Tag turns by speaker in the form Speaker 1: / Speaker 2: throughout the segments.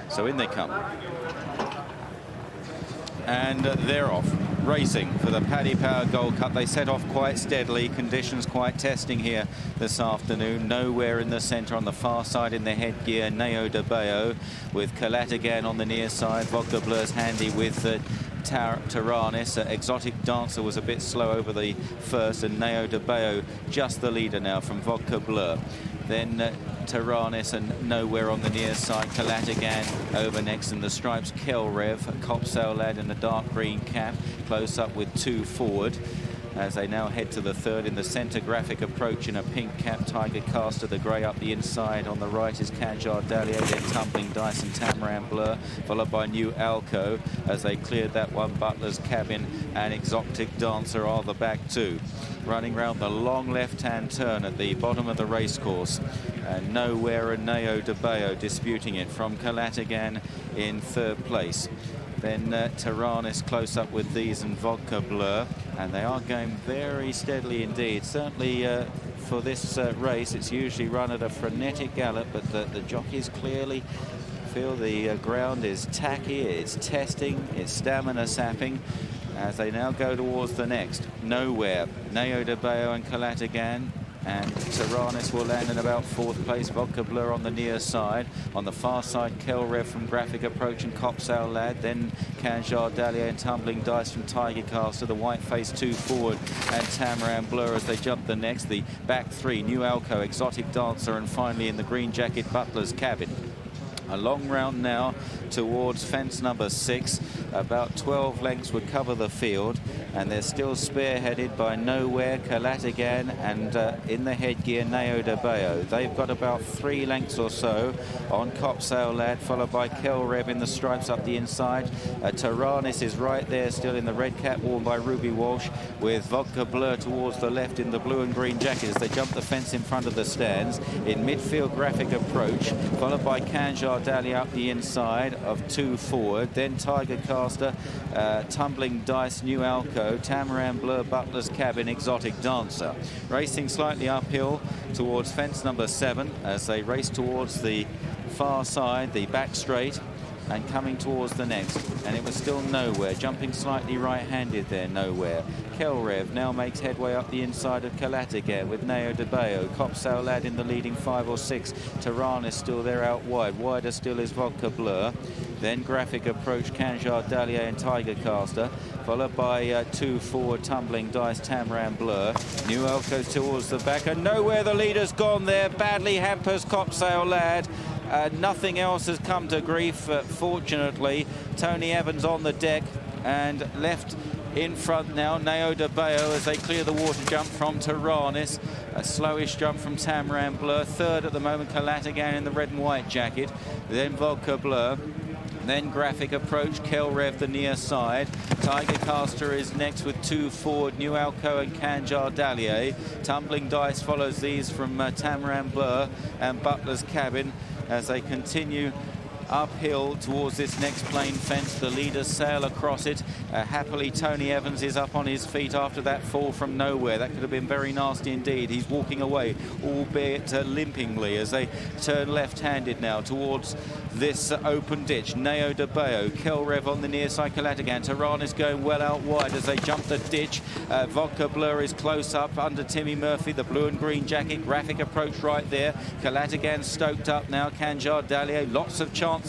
Speaker 1: So in they come. And they're off, racing for the Paddy Power Gold Cup. They set off quite steadily, conditions quite testing here this afternoon. Nowhere in the centre, on the far side in the headgear, Neo de Bayo, with Calatagan on the near side. Vodka Bleu's handy with Taranis. Exotic Dancer was a bit slow over the first, and Neo de Bayo just the leader now from Vodka Bleu. Then Taranis and Nowhere on the near side. Calatagan over next in the stripes. Kelrev, Copsail lad in the dark green cap, close up with 2 forward. As they now head to the third in the centre, Graphic Approach in a pink cap, Tiger Caster, the grey up the inside. On the right is Kanjar Dahlia, then Tumbling Dice and Tamaran Bleu, followed by New Alco. As they cleared that one, Butler's Cabin and Exotic Dancer are the back two. Running round the long left-hand turn at the bottom of the racecourse. And Nowhere and Neo de Bayo disputing it from Calatagan in third place. Then Taranis close up with these and Vodka Bleu, and they are going very steadily indeed. Certainly for this race, it's usually run at a frenetic gallop, but the jockeys clearly feel the ground is tacky, it's testing, it's stamina sapping, as they now go towards the next. Nowhere, Neo de Bayo and Calatagan. And Taranis will land in about fourth place. Vodka Bleu on the near side. On the far side, Kelrev from Graphic Approach and Copsail lad. Then Kanjar Dahlia and Tumbling Dice from Tiger Caster. The white face 2 forward. And Tamaran Bleu as they jump the next. The back three, New Alco, Exotic Dancer, and finally in the green jacket, Butler's Cabin. A long round now towards fence number 6. About 12 lengths would cover the field, and they're still spearheaded by Nowhere, Calatagan, and in the headgear, Neo de Bayo. They've got about 3 lengths or so on Copsail lad, followed by Kelrev in the stripes up the inside. Taranis is right there, still in the red cap worn by Ruby Walsh, with Vodka Bleu towards the left in the blue and green jacket as they jump the fence in front of the stands. In midfield, Graphic Approach, followed by Kanjar Dahlia up the inside of 2 forward. Then Tiger Caster, Tumbling Dice, New Alco, Tamaran Bleu, Butler's Cabin, Exotic Dancer. Racing slightly uphill towards fence number 7 as they race towards the far side, the back straight, and coming towards the next. And it was still Nowhere, jumping slightly right-handed there, Nowhere. Kelrev now makes headway up the inside of Calatagan with Neo de Bayo. Copsail lad in the leading 5 or 6. Taranis still there out wide. Wider still is Vodka Bleu. Then Graphic Approach, Kanjar Dahlia and Tiger Caster, followed by 2 forward, Tumbling Dice, Tamaran Bleu. New Alco towards the back, and Nowhere the leader's gone there. Badly hampers Copsail lad. Nothing else has come to grief, fortunately. Tony Evans on the deck, and left in front now, Neo de Bayo as they clear the water jump from Taranis. A slowish jump from Tamaran Bleu. Third at the moment, Calatagan in the red and white jacket. Then Vodka Bleu. Then Graphic Approach, Kelrev the near side. Tiger Caster is next with 2 forward, New Alco and Kanjar Dahlia. Tumbling Dice follows these from Tamaran Bleu and Butler's Cabin as they continue uphill towards this next plain fence. The leaders sail across it. Happily, Tony Evans is up on his feet after that fall from Nowhere. That could have been very nasty indeed. He's walking away, albeit limpingly, as they turn left-handed now towards this open ditch. Neo de Bayo, Kelrev on the near side, Calatagan. Taranis going well out wide as they jump the ditch. Vodka Bleu is close up under Timmy Murphy, the blue and green jacket. Graphic Approach right there. Calatagan stoked up now. Kanjar Dahlia, lots of chances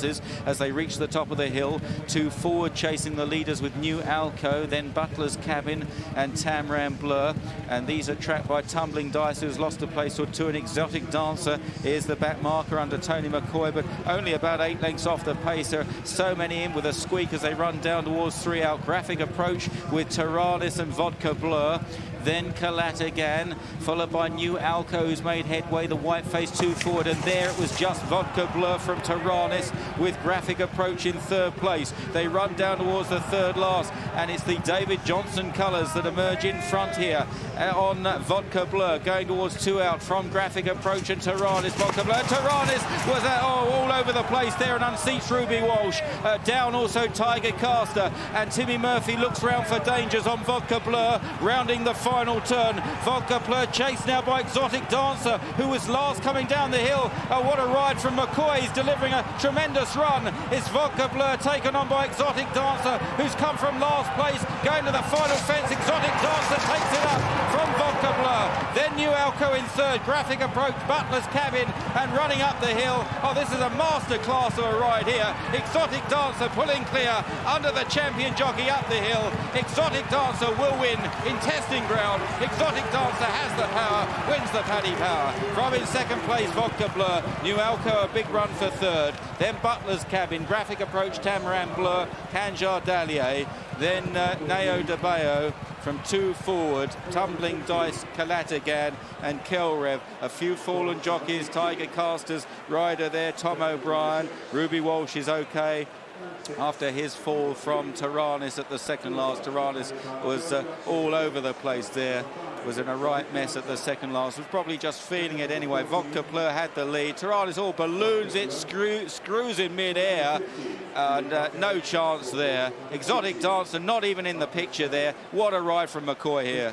Speaker 1: as they reach the top of the hill. 2 forward chasing the leaders with New Alco, then Butler's Cabin and Tamaran Bleu. And these are tracked by Tumbling Dice, who's lost a place or 2. An Exotic Dancer is the back marker under Tony McCoy, but only about 8 lengths off the pace. There are so many in with a squeak as they run down towards 3 out. Graphic Approach with Taranis and Vodka Bleu. Then Calatagan, followed by New Alco, who's made headway, the white face 2 forward, and there it was just Vodka Bleu from Taranis with Graphic Approach in third place. They run down towards the third last, and it's the David Johnson colours that emerge in front here on Vodka Bleu, going towards 2 out from Graphic Approach and Taranis. Vodka Bleu, Taranis was all over the place there and unseats Ruby Walsh. Down also Tiger Caster, and Timmy Murphy looks round for dangers on Vodka Bleu, rounding the final turn. Vodka Bleu chased now by Exotic Dancer, who was last coming down the hill. Oh, what a ride from McCoy. He's delivering a tremendous run. It's Vodka Bleu taken on by Exotic Dancer, who's come from last place, going to the final fence. Exotic Dancer takes it up from Vodka Bleu. Then New Alco in third. Graphic approach Butler's cabin and running up the hill. Oh, this is a master class of a ride here. Exotic Dancer pulling clear under the champion jockey up the hill. Exotic Dancer will win in testing ground. Exotic Dancer has the power, wins the Paddy Power. From in second place, Vodka Bleu. New Alco a big run for third. Then Butler's cabin. Graphic approach Tamarin Bleu. Kanjar Dallier. Then Neo de Bayo from two forward. Tumbling Dice, Kalatagan and Kelrev. A few fallen jockeys. Tiger Casters rider there. Tom O'Brien. Ruby Walsh is okay after his fall from Tyrannus at the second last. Tyrannus was all over the place there. Was in a right mess at the second last. Was probably just feeling it anyway. Vodka Bleu had the lead. Tyrannus all balloons it, screws in mid-air. And no chance there. Exotic Dancer not even in the picture there. What a ride from McCoy here.